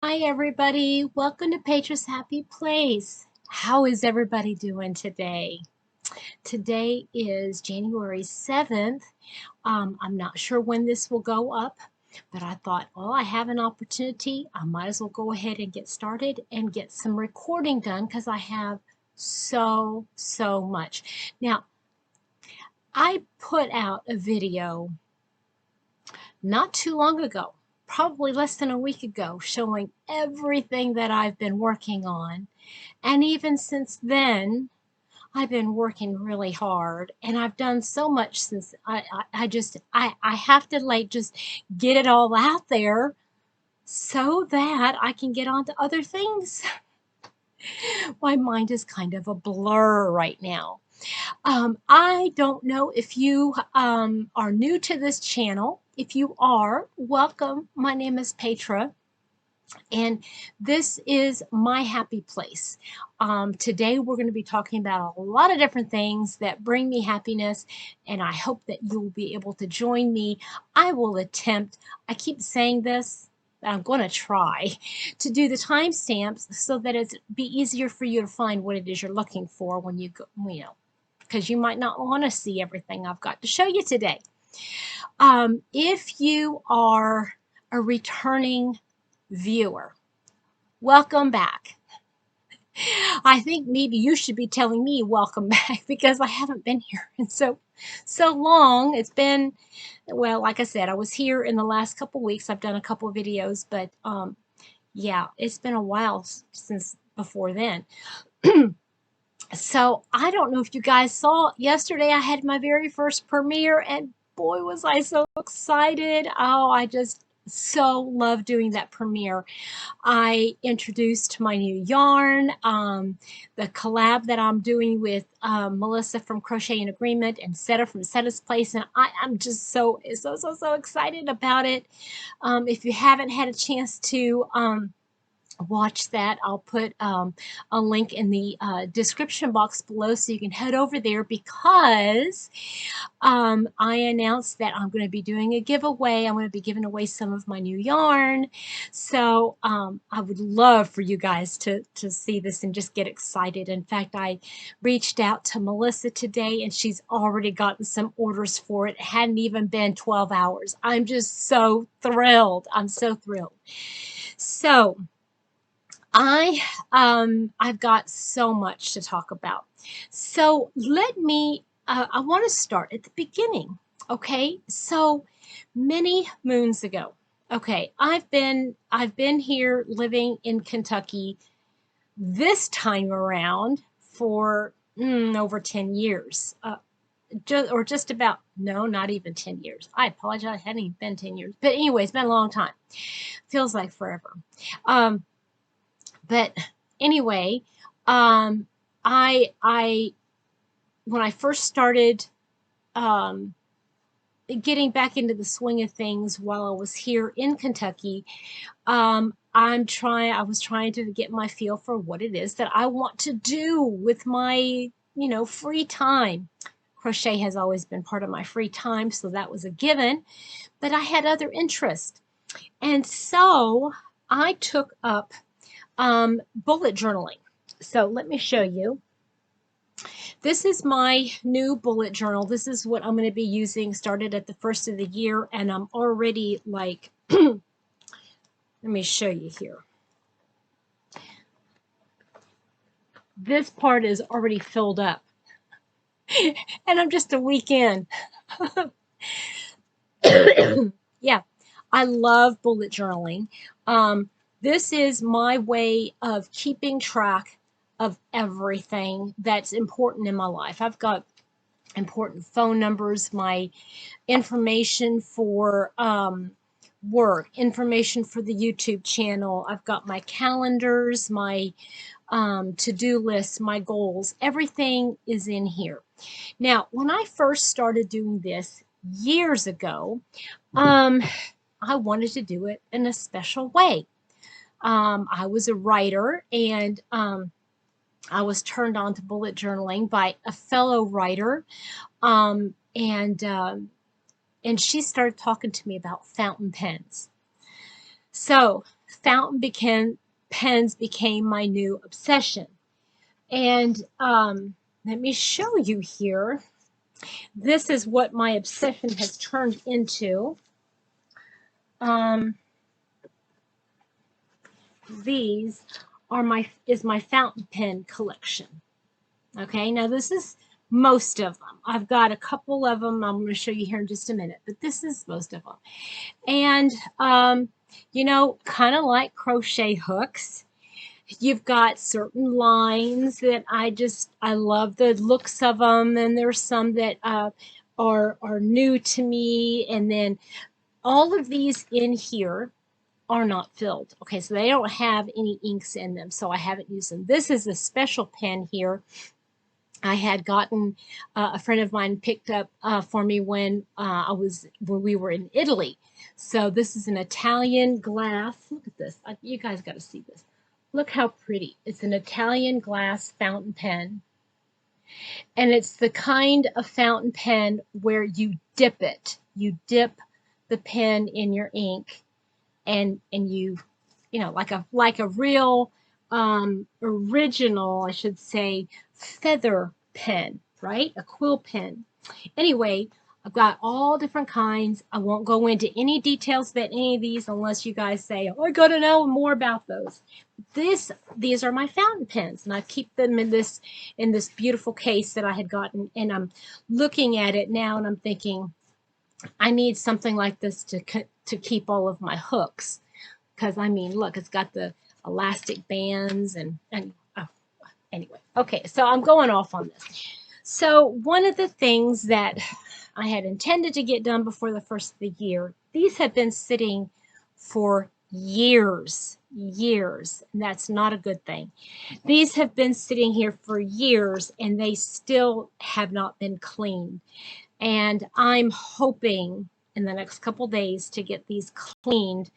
Hi, everybody. Welcome to Petra's Happy Place. How is everybody doing today? Today is January 7th. I'm not sure when this will go up, but I thought, oh, I have an opportunity. I might as well go ahead and get started and get some recording done because I have so much. Now, I put out a video not too long ago, probably less than a week ago, showing everything that I've been working on. And even since then, I've been working really hard and I've done so much since I have to like just get it all out there so that I can get on to other things. My mind is kind of a blur right now. I don't know if you are new to this channel. If you are, welcome. My name is Petra, and this is my happy place. Today, we're going to be talking about a lot of different things that bring me happiness, and I hope that you'll be able to join me. I will attempt, I keep saying this, I'm going to try to do the timestamps so that it's be easier for you to find what it is you're looking for when you go, because you might not want to see everything I've got to show you today. If you are a returning viewer, welcome back. I think maybe you should be telling me welcome back because I haven't been here in so long. It's been, well, like I said, I was here in the last couple weeks. I've done a couple of videos, but yeah, it's been a while since before then. So I don't know if you guys saw yesterday, I had my very first premiere, and boy, was I so excited. Oh, I just so love doing that premiere. I introduced my new yarn, the collab that I'm doing with Melissa from Crochet in Agreement and Seta from Seta's Place, and I'm just so excited about it. If you haven't had a chance to watch that, I'll put a link in the description box below so you can head over there, because I announced that I'm going to be doing a giveaway. I'm going to be giving away some of my new yarn. So I would love for you guys to see this and just get excited. In fact, I reached out to Melissa today and she's already gotten some orders for it. It hadn't even been 12 hours. I'm just so thrilled. I'm so thrilled. So I've got so much to talk about. So let me I want to start at the beginning. Okay, so many moons ago. Okay, I've been here living in Kentucky this time around for over 10 years. Just about, no, not even 10 years. I apologize, it hadn't even been 10 years. But anyway, it's been a long time. Feels like forever. But anyway, I when I first started getting back into the swing of things while I was here in Kentucky, I was trying to get my feel for what it is that I want to do with my, free time. Crochet has always been part of my free time, so that was a given, but I had other interests. And so I took up bullet journaling. So let me show you. This is my new bullet journal. This is what I'm going to be using. Started at the first of the year, and I'm already like, let me show you here. This part is already filled up, and I'm just a week in. Yeah, I love bullet journaling. This is my way of keeping track of everything that's important in my life. I've got important phone numbers, my information for work, information for the YouTube channel. I've got my calendars, my to-do lists, my goals. Everything is in here. Now, when I first started doing this years ago, I wanted to do it in a special way. I was a writer, and I was turned on to bullet journaling by a fellow writer, and she started talking to me about fountain pens. So pens became my new obsession. And let me show you here. This is what my obsession has turned into. These are my fountain pen collection. Okay, now this is most of them. I've got a couple of them I'm going to show you here in just a minute, but this is most of them. And you know, kind of like crochet hooks, you've got certain lines that I love the looks of them, and there's some that are new to me, and then all of these in here are not filled. Okay, so they don't have any inks in them, so I haven't used them. This is a special pen here I had gotten, a friend of mine picked up for me when we were in Italy. So this is an Italian glass. Look at this. You guys got to see this. Look how pretty. It's an Italian glass fountain pen. And it's the kind of fountain pen where you dip it. You dip the pen in your ink, and you know, like a real original, I should say, feather pen, right? A quill pen. Anyway, I've got all different kinds. I won't go into any details about any of these unless you guys say, oh, I gotta know more about those. These are my fountain pens, and I keep them in this beautiful case that I had gotten, and I'm looking at it now and I'm thinking, I need something like this to keep all of my hooks, because I mean, look, it's got the elastic bands and oh, anyway. Okay, so I'm going off on this. So one of the things that I had intended to get done before the first of the year, these have been sitting for years, and that's not a good thing. These have been sitting here for years, and they still have not been cleaned. And I'm hoping in the next couple days to get these cleaned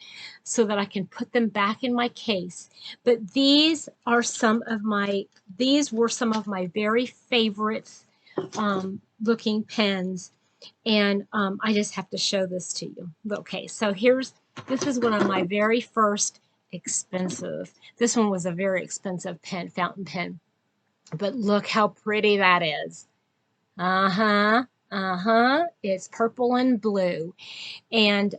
so that I can put them back in my case. But these were some of my very favorite looking pens, and I just have to show this to you. Okay, so this is one of my very first expensive. This one was a very expensive pen, fountain pen, but look how pretty that is. It's purple and blue. And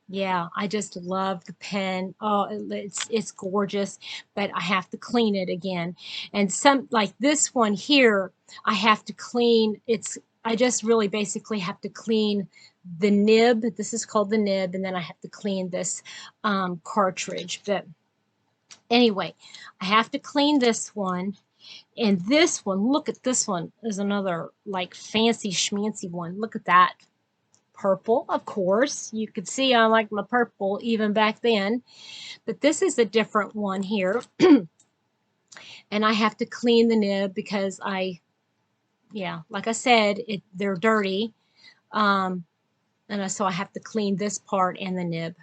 yeah, I just love the pen. Oh, it's gorgeous, but I have to clean it again. And some, like this one here, I have to clean. I just really basically have to clean the nib. This is called the nib, and then I have to clean this cartridge. But anyway, I have to clean this one. And this one, look at this one, is another like fancy schmancy one. Look at that. Purple, of course. You could see I like my purple even back then. But this is a different one here. And I have to clean the nib because like I said, they're dirty. So I have to clean this part and the nib.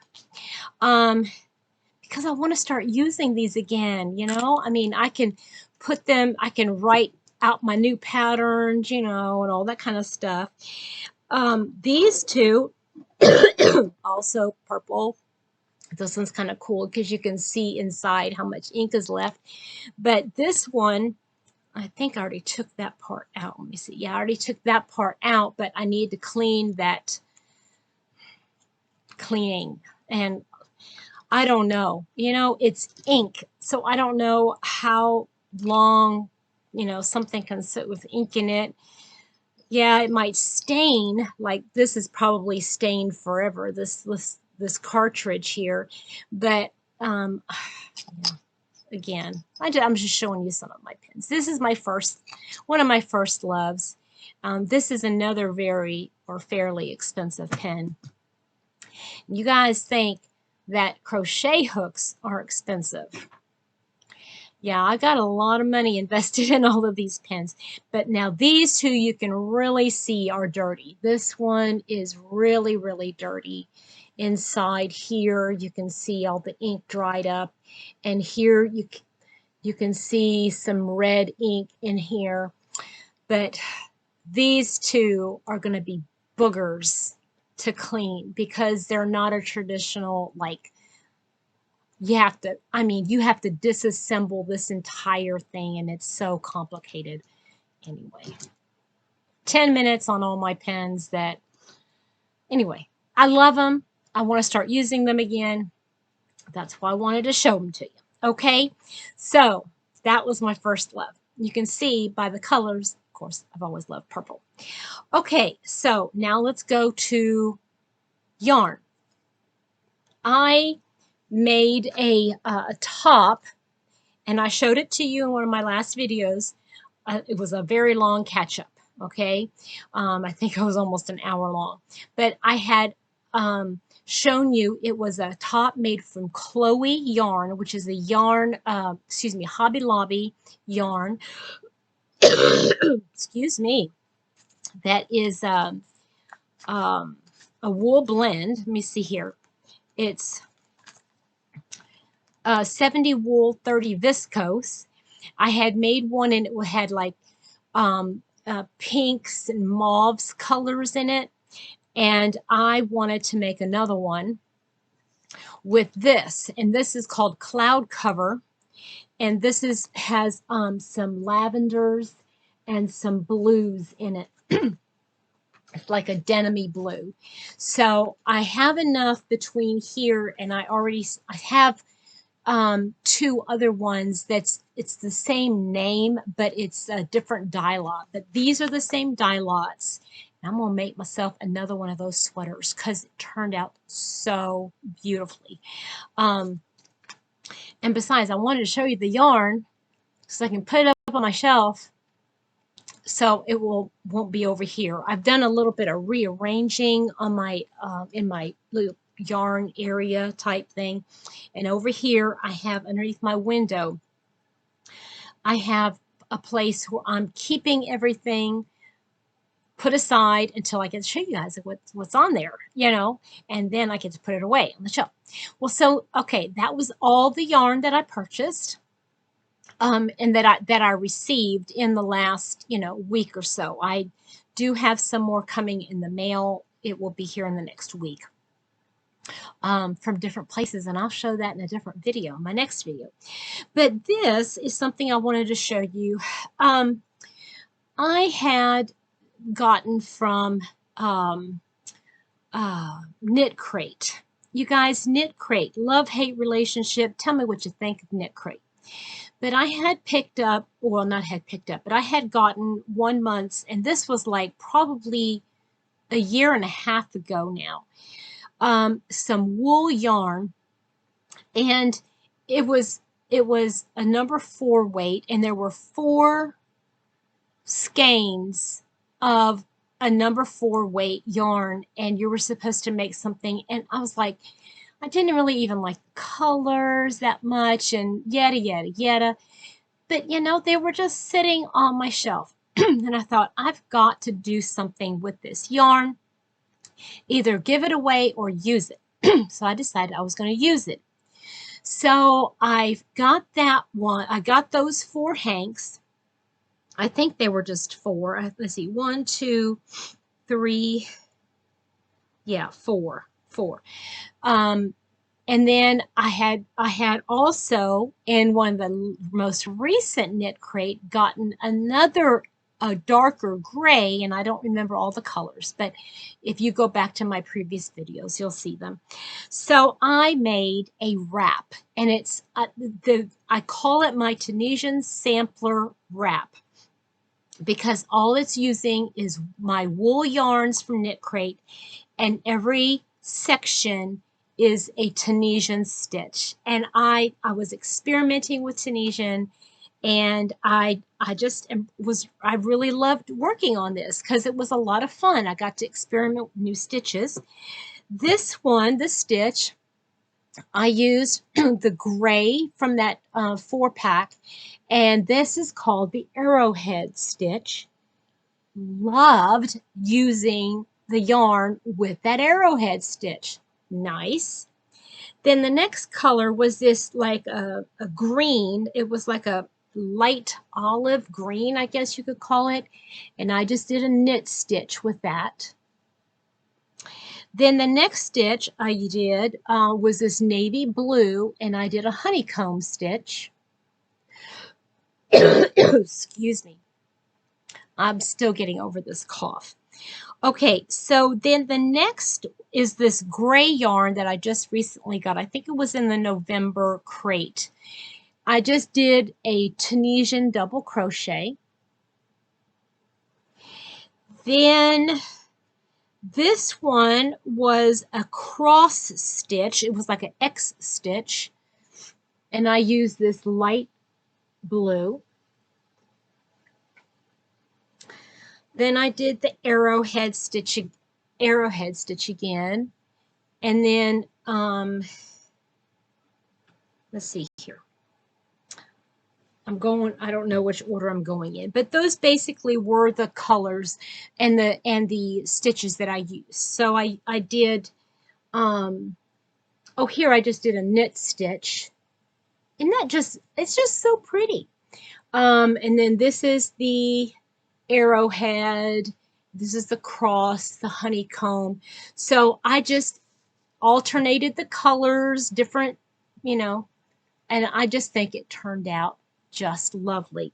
Because I want to start using these again, you know? I mean, I can write out my new patterns, you know, and all that kind of stuff. These two, also purple. This one's kind of cool because you can see inside how much ink is left. But this one, I think I already took that part out. Let me see. Yeah, I already took that part out, but I need to clean that cleaning. And I don't know, you know, it's ink. So I don't know how long, you know, something can sit with ink in it. Yeah, it might stain. Like this is probably stained forever, this cartridge here. But again, I'm just showing you some of my pens. This is one of my first loves. This is another fairly expensive pen. You guys think that crochet hooks are expensive. Yeah, I got a lot of money invested in all of these pens, but now these two you can really see are dirty. This one is really, really dirty. Inside here you can see all the ink dried up, and here you can see some red ink in here. But these two are going to be boogers to clean because they're not a traditional like You have to, I mean, you have to disassemble this entire thing, and it's so complicated. Anyway, 10 minutes on all my pens that, anyway, I love them. I want to start using them again. That's why I wanted to show them to you. Okay, so that was my first love. You can see by the colors, of course, I've always loved purple. Okay, so now let's go to yarn. I made a top, and I showed it to you in one of my last videos. It was a very long catch-up, okay? I think it was almost an hour long. But I had shown you it was a top made from Chloe yarn, which is a yarn, excuse me, Hobby Lobby yarn. Excuse me. That is a wool blend. Let me see here. It's 70 wool, 30 viscose. I had made one and it had like pinks and mauves colors in it. And I wanted to make another one with this. And this is called Cloud Cover. And this has some lavenders and some blues in it. It's like a denim-y blue. So I have enough between here, and I have two other ones it's the same name, but it's a different dye lot. But these are the same dye lots. And I'm gonna make myself another one of those sweaters because it turned out so beautifully. And besides, I wanted to show you the yarn so I can put it up on my shelf so it won't be over here. I've done a little bit of rearranging on my in my little yarn area type thing, and over here I have underneath my window I have a place where I'm keeping everything put aside until I get to show you guys what's on there, you know, and then I get to put it away on the shelf. Well, so okay, that was all the yarn that I purchased. And that I received in the last, week or so. I do have some more coming in the mail. It will be here in the next week from different places, and I'll show that in a different video, my next video. But this is something I wanted to show you. I had gotten from Knit Crate. You guys, Knit Crate, love-hate relationship. Tell me what you think of Knit Crate. But I had picked up, well, not had picked up, but I had gotten 1 month, and this was like probably a year and a half ago now, some wool yarn, and it was a number 4 weight, and there were 4 skeins of a number 4 weight yarn, and you were supposed to make something, and I was like, I didn't really even like the colors that much and yada, yada, yada. But, they were just sitting on my shelf. And I thought, I've got to do something with this yarn, either give it away or use it. So I decided I was going to use it. So I've got that one. I got those 4 hanks. I think they were just 4. Let's see, 1, 2, 3. Yeah, 4. And then I had also in one of the most recent Knit Crate gotten another a darker gray, and I don't remember all the colors, but if you go back to my previous videos, you'll see them. So I made a wrap, and it's I call it my Tunisian sampler wrap because all it's using is my wool yarns from Knit Crate, and every section is a Tunisian stitch. And I was experimenting with Tunisian, and I really loved working on this because it was a lot of fun. I got to experiment with new stitches. This stitch, I used the gray from that 4-pack, and this is called the arrowhead stitch. Loved using the yarn with that arrowhead stitch. Nice. Then the next color was this like a green. It was like a light olive green, I guess you could call it. And I just did a knit stitch with that. Then the next stitch I did was this navy blue, and I did a honeycomb stitch. Excuse me. I'm still getting over this cough. Okay, so then the next is this gray yarn that I just recently got. I think it was in the November crate. I just did a Tunisian double crochet. Then this one was a cross stitch. It was like an X stitch. And I used this light blue. Then I did the arrowhead stitch again. And then, let's see here. I don't know which order I'm going in, but those basically were the colors and the stitches that I used. So I did, oh, here I just did a knit stitch. And it's just so pretty. And then this is the arrowhead. This is the cross, the honeycomb. So I just alternated the colors, different, and I just think it turned out just lovely.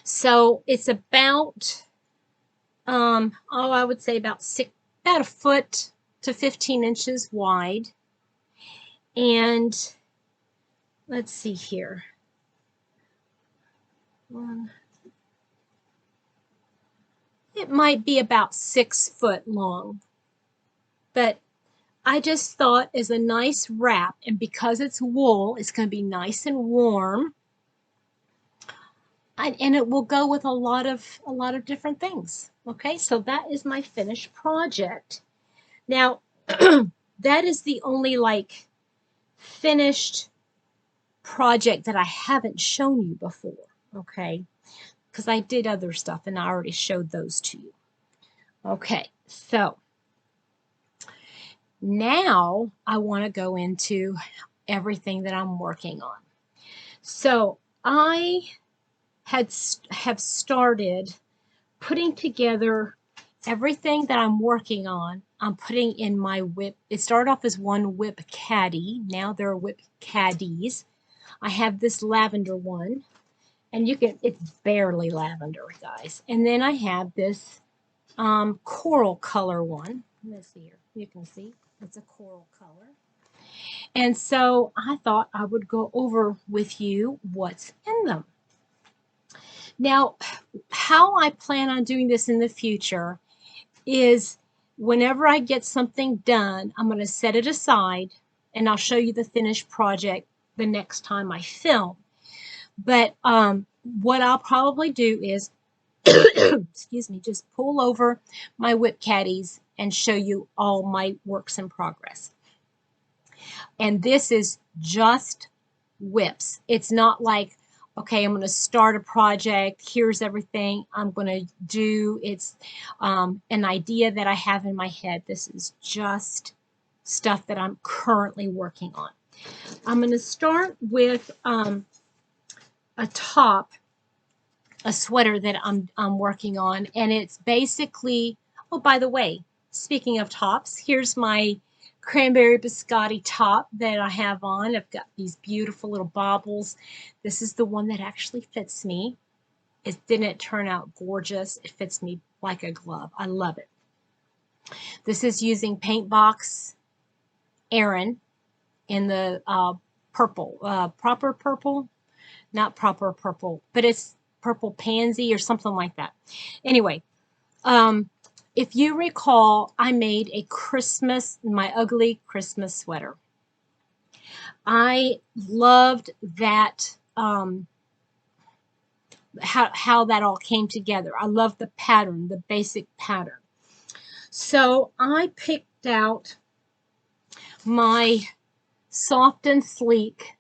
So it's about, I would say about a foot to 15 inches wide. And let's see here. It might be about 6 foot long, but I just thought as a nice wrap, and because it's wool, it's going to be nice and warm, and it will go with a lot of different things. Okay, so that is my finished project. Now, that is the only like finished project that I haven't shown you before. Okay, because I did other stuff and I already showed those to you. Okay, so now I want to go into everything that I'm working on. So I have started putting together everything that I'm working on. I'm putting in my WIP. It started off as one WIP Caddy. Now there are WIP Caddies. I have this lavender one, and it's barely lavender, guys. And then I have this coral color one. Let's see here. You can see it's a coral color. And so I thought I would go over with you what's in them. Now, how I plan on doing this in the future is whenever I get something done, I'm going to set it aside and I'll show you the finished project the next time I film. But what I'll probably do is, excuse me, just pull over my WIP Caddies and show you all my works in progress. And this is just WIPs. It's not like, okay, I'm going to start a project. Here's everything I'm going to do. It's an idea that I have in my head. This is just stuff that I'm currently working on. I'm going to start with a top, a sweater that I'm working on, and it's basically, oh, by the way, speaking of tops, here's my cranberry biscotti top that I have on. I've got these beautiful little baubles. This is the one that actually fits me. It didn't turn out gorgeous. It fits me like a glove. I love it. This is using Paint Box Erin in the purple, proper purple, not proper purple, but it's purple pansy or something like that. Anyway, if you recall, I made my ugly Christmas sweater. I loved that, how that all came together. I love the pattern, the basic pattern. So I picked out my soft and sleek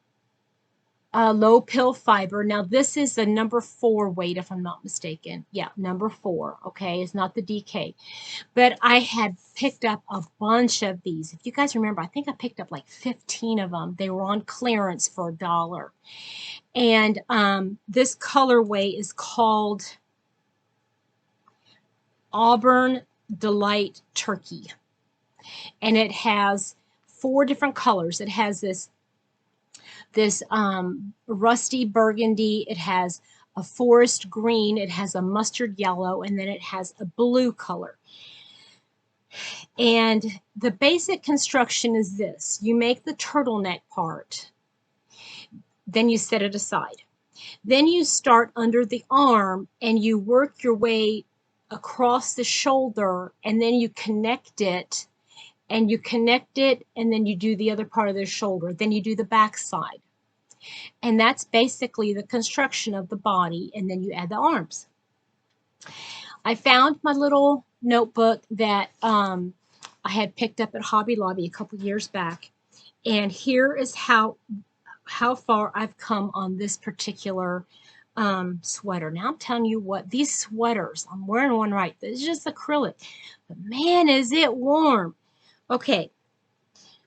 low pill fiber. Now this is a number 4 weight, if I'm not mistaken. Yeah, number 4. Okay, it's not the DK. But I had picked up a bunch of these. If you guys remember, I think I picked up like 15 of them. They were on clearance for $1. And this colorway is called Auburn Delight Turkey. and it has 4 different colors. It has this rusty burgundy, it has a forest green, it has a mustard yellow, and then it has a blue color. And the basic construction is this: you make the turtleneck part, then you set it aside. Then you start under the arm and you work your way across the shoulder, and then you connect it, and then you do the other part of the shoulder. Then you do the back side. And that's basically the construction of the body, and then you add the arms. I found my little notebook that I had picked up at Hobby Lobby a couple years back, and here is how far I've come on this particular sweater. Now I'm telling you what, these sweaters, I'm wearing one right, it's just acrylic, but man, is it warm. Okay,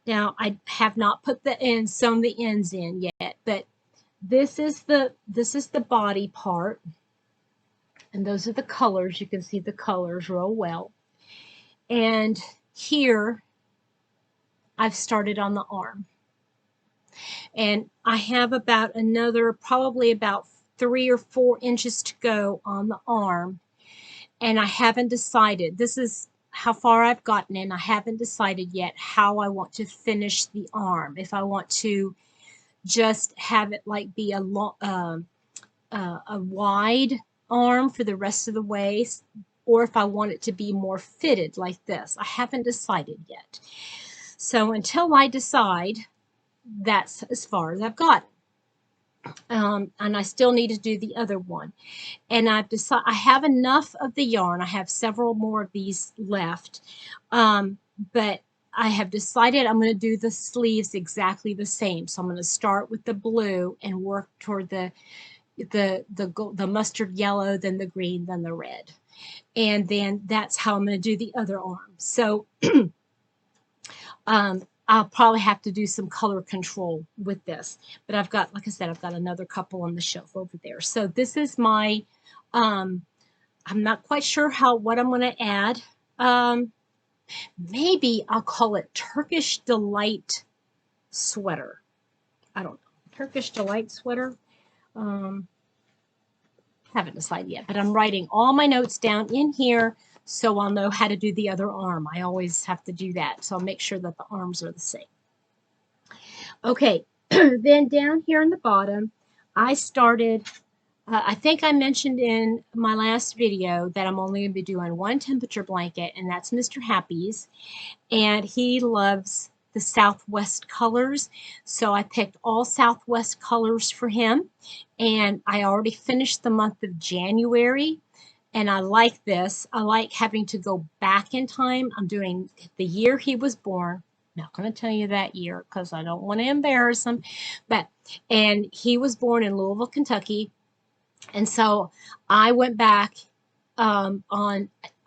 now I have not put the ends, sewn the ends in yet, but this is the body part, and those are the colors. You can see the colors real well. And here I've started on the arm, and I have about another, probably about 3 or 4 inches to go on the arm, and I haven't decided. This is how far I've gotten, and I haven't decided yet how I want to finish the arm. If I want to just have it like be a wide arm for the rest of the way, or if I want it to be more fitted like this. I haven't decided yet. So until I decide, that's as far as I've got. And I still need to do the other one. And I've decided I have enough of the yarn. I have several more of these left. But I have decided I'm going to do the sleeves exactly the same. So I'm going to start with the blue and work toward the mustard yellow, then the green, then the red. And then that's how I'm going to do the other arm. So I'll probably have to do some color control with this, but I've got, like I said, I've got another couple on the shelf over there. So this is my, I'm not quite sure what I'm going to add. Maybe I'll call it Turkish Delight sweater. I don't know. Turkish Delight sweater. Haven't decided yet, but I'm writing all my notes down in here so I'll know how to do the other arm. I always have to do that, so I'll make sure that the arms are the same. Okay, then down here in the bottom, I started, I think I mentioned in my last video that I'm only going to be doing one temperature blanket, and that's Mr. Happy's, and he loves the Southwest colors, so I picked all Southwest colors for him, and I already finished the month of January, and I like this. I like having to go back in time. I'm doing the year he was born. I'm not going to tell you that year because I don't want to embarrass him, and he was born in Louisville, Kentucky, and so I went back on,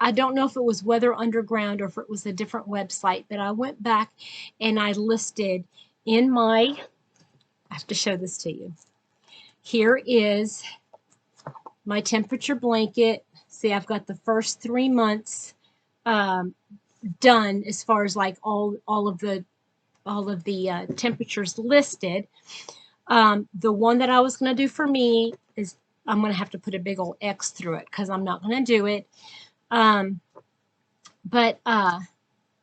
I don't know if it was Weather Underground or if it was a different website, but I went back and I listed in my, I have to show this to you. Here is my temperature blanket. See, I've got the first 3 months done as far as like all of the temperatures listed. The one that I was going to do for me is, I'm going to have to put a big old X through it because I'm not going to do it.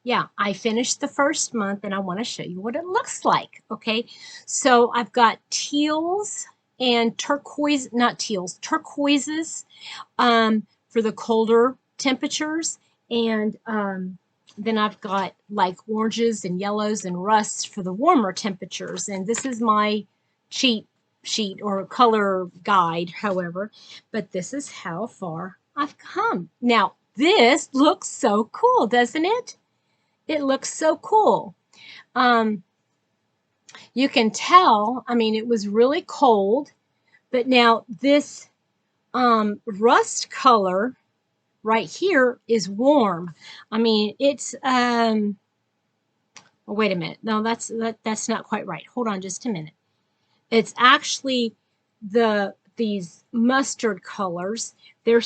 Yeah, I finished the first month and I want to show you what it looks like. Okay, so I've got teals and turquoise, not teals, turquoises for the colder temperatures, and then I've got like oranges and yellows and rusts for the warmer temperatures. And this is my cheat sheet or color guide, however, but this is how far I've come. Now, this looks so cool, doesn't it? It looks so cool. You can tell, I mean, it was really cold, but now this rust color right here is warm. I mean, it's, oh, wait a minute. No, that's not quite right. Hold on just a minute. It's actually these mustard colors. Or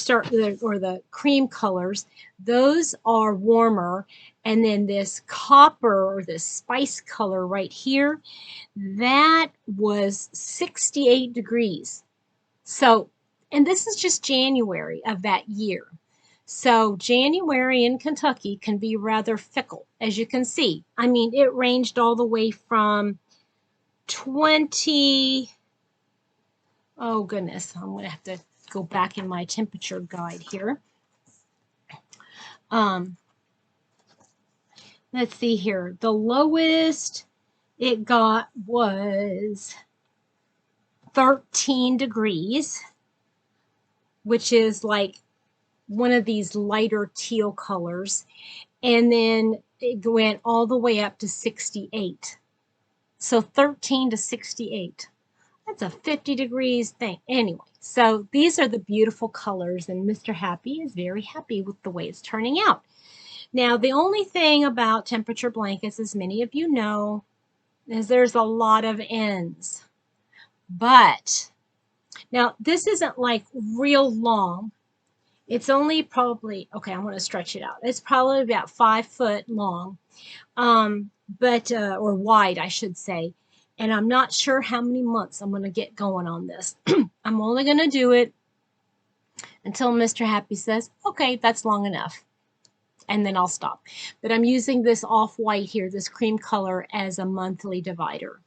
the cream colors. Those are warmer, And then this copper or this spice color right here, that was 68 degrees. So, and this is just January of that year. So January in Kentucky can be rather fickle, as you can see. I mean, it ranged all the way from 20, oh goodness, I'm going to have to go back in my temperature guide here. Let's see here. The lowest it got was 13 degrees, which is like one of these lighter teal colors. And then it went all the way up to 68. So 13 to 68. That's a 50 degrees thing. Anyway, so these are the beautiful colors, and Mr. Happy is very happy with the way it's turning out. Now, the only thing about temperature blankets, as many of you know, is there's a lot of ends. But now this isn't like real long. It's only probably, okay, I'm going to stretch it out. It's probably about 5 foot long, or wide, I should say. And I'm not sure how many months I'm going to get going on this. I'm only going to do it until Mr. Happy says, okay, that's long enough. And then I'll stop. But I'm using this off-white here, this cream color, as a monthly divider.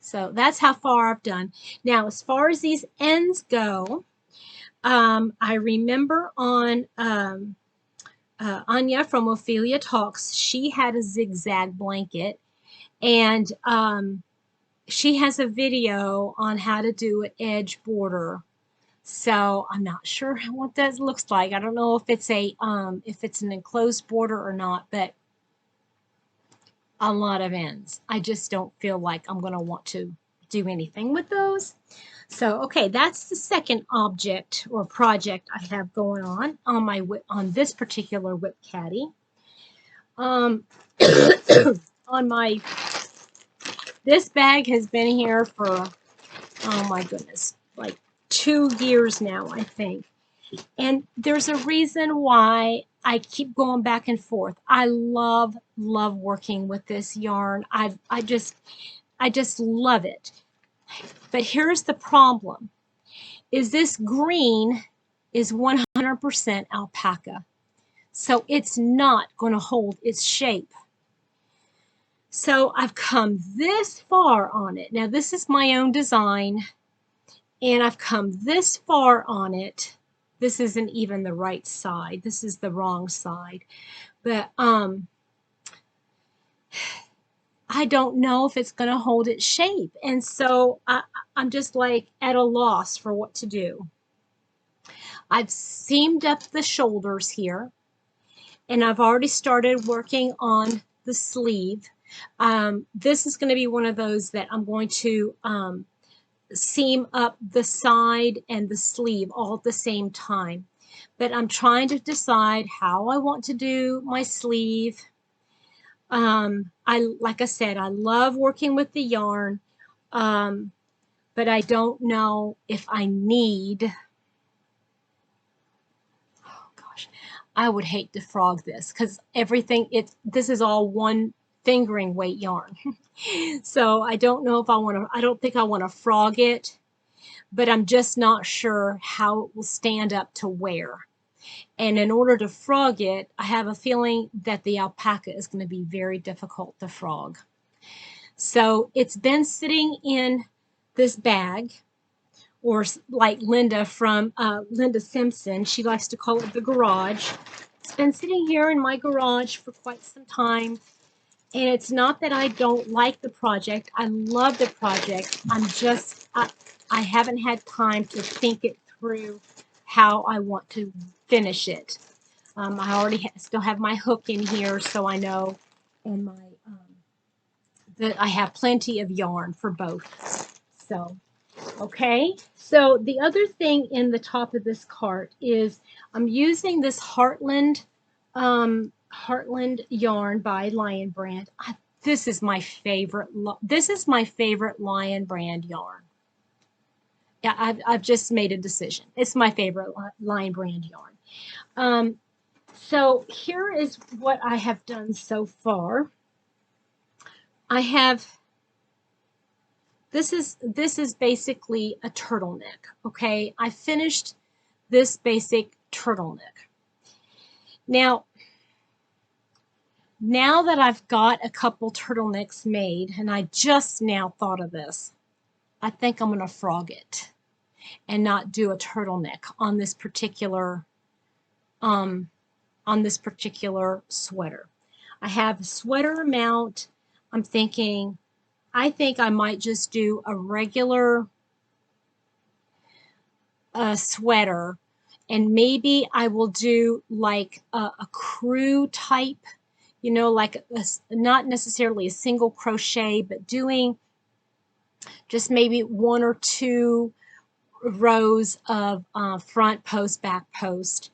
So that's how far I've done. Now, as far as these ends go, I remember on Anya from Ophelia Talks, she had a zigzag blanket, and she has a video on how to do an edge border. So I'm not sure what that looks like. I don't know if it's an enclosed border or not, but a lot of ends. I just don't feel like I'm going to want to do anything with those. So, okay, that's the second object or project I have going on this particular WIP Caddy. This bag has been here for, oh my goodness, like 2 years now, I think. And there's a reason why I keep going back and forth. I love working with this yarn. I just love it. But here's the problem, is this green is 100% alpaca. So it's not going to hold its shape. So I've come this far on it. Now this is my own design, and I've come this far on it. This isn't even the right side. This is the wrong side. But I don't know if it's going to hold its shape. And so I'm just like at a loss for what to do. I've seamed up the shoulders here, and I've already started working on the sleeve. This is going to be one of those that I'm going to seam up the side and the sleeve all at the same time. But I'm trying to decide how I want to do my sleeve. Like I said, I love working with the yarn, but I don't know if I need, oh gosh, I would hate to frog this because this is all one fingering weight yarn. So I don't know if I don't think I want to frog it, but I'm just not sure how it will stand up to wear. And in order to frog it, I have a feeling that the alpaca is going to be very difficult to frog. So it's been sitting in this bag, or like Linda from Linda Simpson, she likes to call it the garage. It's been sitting here in my garage for quite some time. And it's not that I don't like the project. I love the project. I haven't had time to think it through how I want to finish it. I already still have my hook in here, so I know, and that I have plenty of yarn for both. So, okay. So the other thing in the top of this cart is I'm using this Heartland yarn by Lion Brand. This is my favorite. This is my favorite Lion Brand yarn. Yeah, I've just made a decision. It's my favorite Lion Brand yarn. So here is what I have done so far. I have, this is basically a turtleneck, okay? I finished this basic turtleneck. Now that I've got a couple turtlenecks made, and I just now thought of this, I think I'm going to frog it and not do a turtleneck on this particular sweater. I have a sweater amount. I'm thinking, I think I might just do a regular sweater, and maybe I will do like a crew type, you know, like not necessarily a single crochet, but doing just maybe 1 or 2 rows of front post, back post.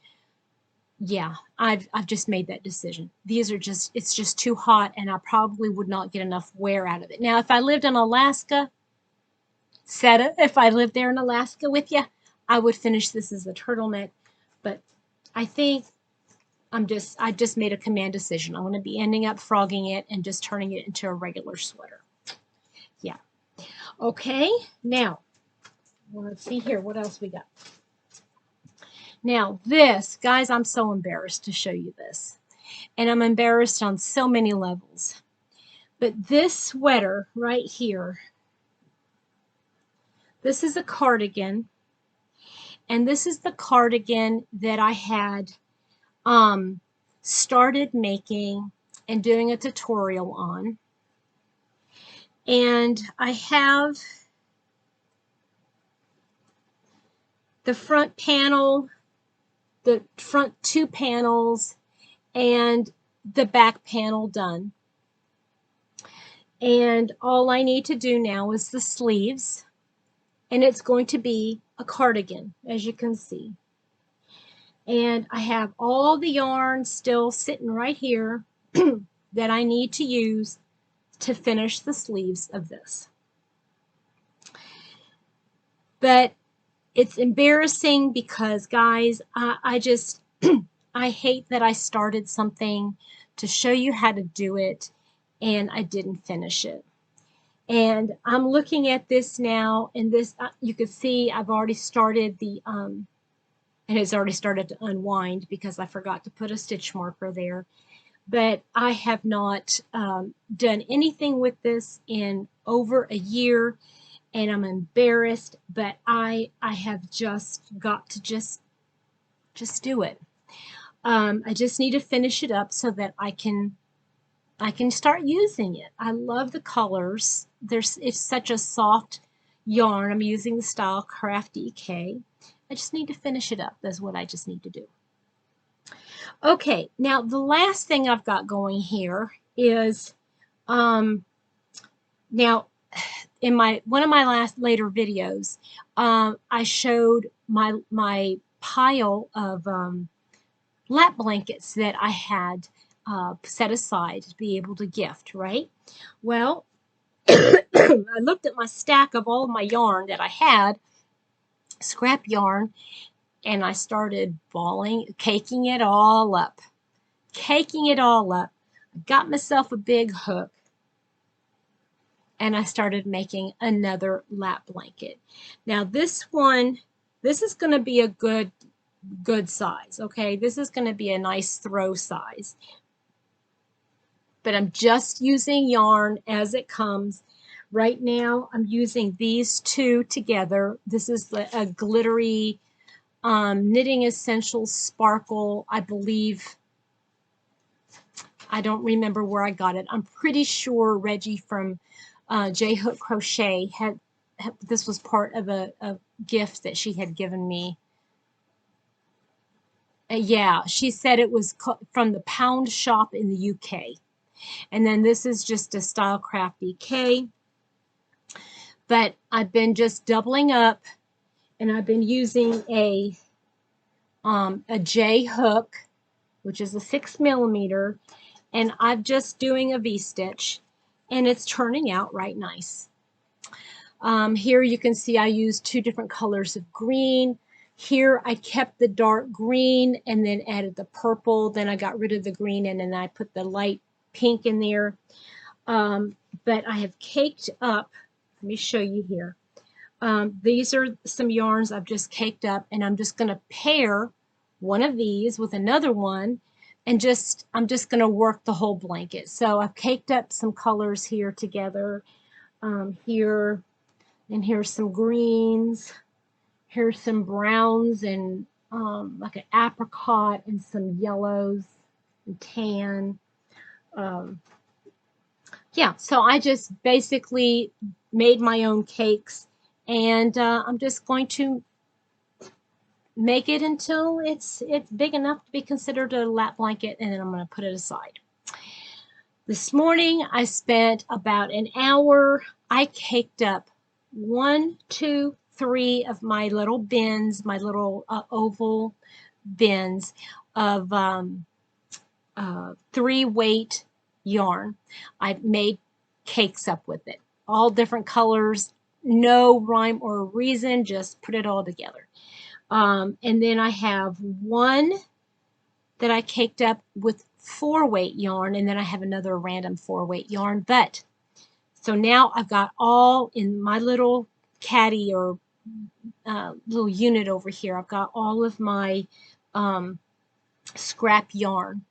Yeah, I've just made that decision. These are just, it's just too hot, and I probably would not get enough wear out of it. Now, if I lived in Alaska, if I lived there in Alaska with you, I would finish this as a turtleneck, but I think I just made a command decision. I'm going to be ending up frogging it and just turning it into a regular sweater. Yeah. Okay, now, let's see here. What else we got? Now this, guys, I'm so embarrassed to show you this. And I'm embarrassed on so many levels. But this sweater right here, this is a cardigan. And this is the cardigan that I had started making and doing a tutorial on. And I have the front panel, the front 2 panels, and the back panel done. And all I need to do now is the sleeves, and it's going to be a cardigan, as you can see. And I have all the yarn still sitting right here that I need to use to finish the sleeves of this. But it's embarrassing because, guys, I just I hate that I started something to show you how to do it and I didn't finish it. And I'm looking at this now, and this you can see I've already started the and it's already started to unwind because I forgot to put a stitch marker there. But I have not done anything with this in over a year, and I'm embarrassed, but I have just got to just do it. I just need to finish it up so that I can start using it. I love the colors. It's such a soft yarn. I'm using the Style Craft EK. I just need to finish it up. That's what I just need to do. Okay, now the last thing I've got going here is now in one of my later videos, I showed my pile of lap blankets that I had set aside to be able to gift, right? Well, I looked at my stack of all of my yarn that I had, scrap yarn, and I started caking it all up. Caking it all up. I got myself a big hook, and I started making another lap blanket. Now this one, this is going to be a good size, okay? This is going to be a nice throw size. But I'm just using yarn as it comes. Right now, I'm using these 2 together. This is a glittery Knitting Essentials Sparkle, I believe. I don't remember where I got it. I'm pretty sure Reggie from J Hook Crochet this was part of a gift that she had given me. Yeah, she said it was from the Pound Shop in the UK. And then this is just a Style Craft EK. But I've been just doubling up, and I've been using a J hook, which is a 6mm, and I'm just doing a V-stitch, and it's turning out right nice. Here you can see I used 2 different colors of green Here I kept the dark green and then added the purple. Then I got rid of the green and then I put the light pink in there. But I have caked up, let me show you here. These are some yarns I've just caked up, and I'm just going to pair one of these with another one, and I'm just going to work the whole blanket. So I've caked up some colors here together. Here, and here's some greens. Here's some browns and like an apricot and some yellows and tan. Yeah, so I just basically made my own cakes, and I'm just going to make it until it's big enough to be considered a lap blanket, and then I'm going to put it aside. This morning I spent about an hour. I caked up 1, 2, 3 of my little bins, my little oval bins of 3-weight yarn. I made cakes up with it, all different colors, no rhyme or reason, just put it all together. And then I have one that I caked up with 4-weight yarn, and then I have another random 4-weight yarn. But so now I've got all in my little caddy or little unit over here. I've got all of my scrap yarn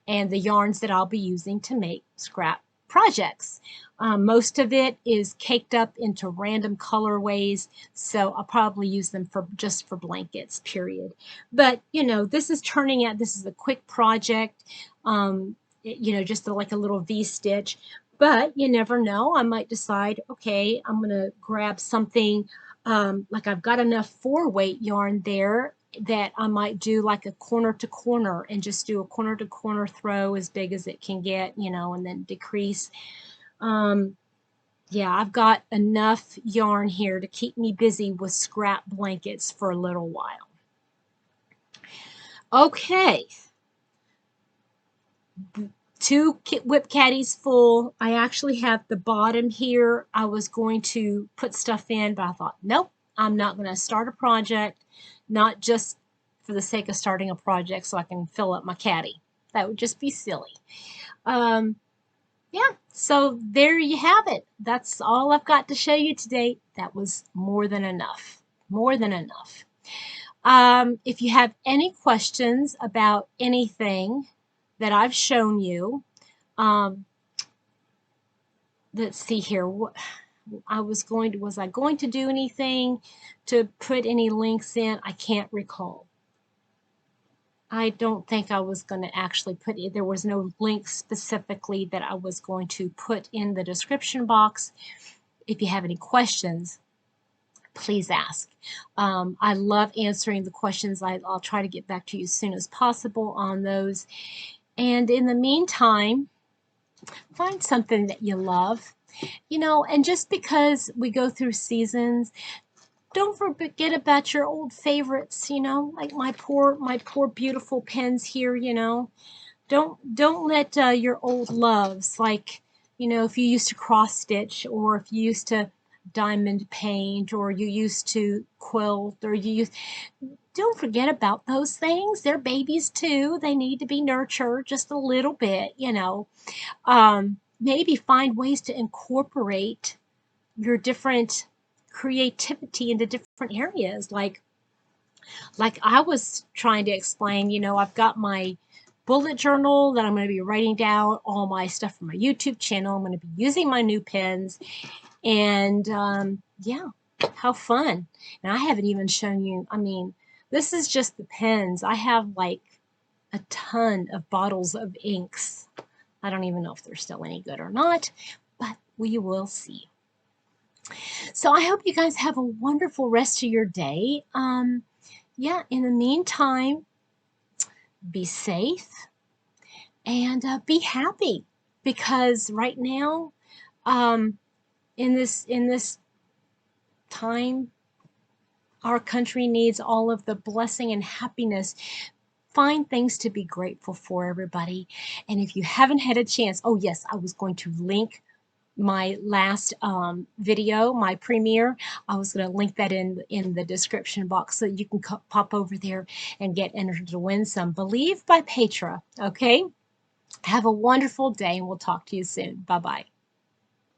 and the yarns that I'll be using to make scrap projects. Most of it is caked up into random colorways, so I'll probably use them for just for blankets, period. But you know, this is turning out, this is a quick project, you know, just like a little V-stitch. But you never know, I might decide, okay, I'm gonna grab something like I've got enough 4-weight yarn there that I might do like a corner to corner and just do a corner to corner throw as big as it can get, you know, and then decrease. Yeah, I've got enough yarn here to keep me busy with scrap blankets for a little while. Okay. 2 WIP Caddies full. I actually have the bottom here. I was going to put stuff in, but I thought, nope, I'm not going to start a project, not just for the sake of starting a project so I can fill up my caddy. That would just be silly. Yeah, so there you have it. That's all I've got to show you today. That was more than enough. More than enough. If you have any questions about anything that I've shown you, let's see here. Was I going to do anything to put any links in? I can't recall. I don't think I was going to actually put it. There was no link specifically that I was going to put in the description box. If you have any questions, please ask. I love answering the questions. I'll try to get back to you as soon as possible on those. And in the meantime, find something that you love. You know, and just because we go through seasons, don't forget about your old favorites, you know, like my poor beautiful pens here, you know. Don't let your old loves, like, you know, if you used to cross stitch, or if you used to diamond paint, or you used to quilt, or don't forget about those things. They're babies too. They need to be nurtured just a little bit, you know. Maybe find ways to incorporate your different creativity into different areas. Like I was trying to explain, you know, I've got my bullet journal that I'm going to be writing down all my stuff from my YouTube channel. I'm going to be using my new pens, and yeah, how fun. And I haven't even shown you, I mean, this is just the pens. I have like a ton of bottles of inks. I don't even know if they're still any good or not, but we will see. So I hope you guys have a wonderful rest of your day. Yeah, in the meantime, be safe and be happy, because right now, in this time, our country needs all of the blessing and happiness. Find things to be grateful for, everybody. And if you haven't had a chance, oh yes, I was going to link my last video, my premiere. I was going to link that in the description box so you can pop over there and get entered to win some Believe by Petra. Okay, have a wonderful day and we'll talk to you soon. Bye bye.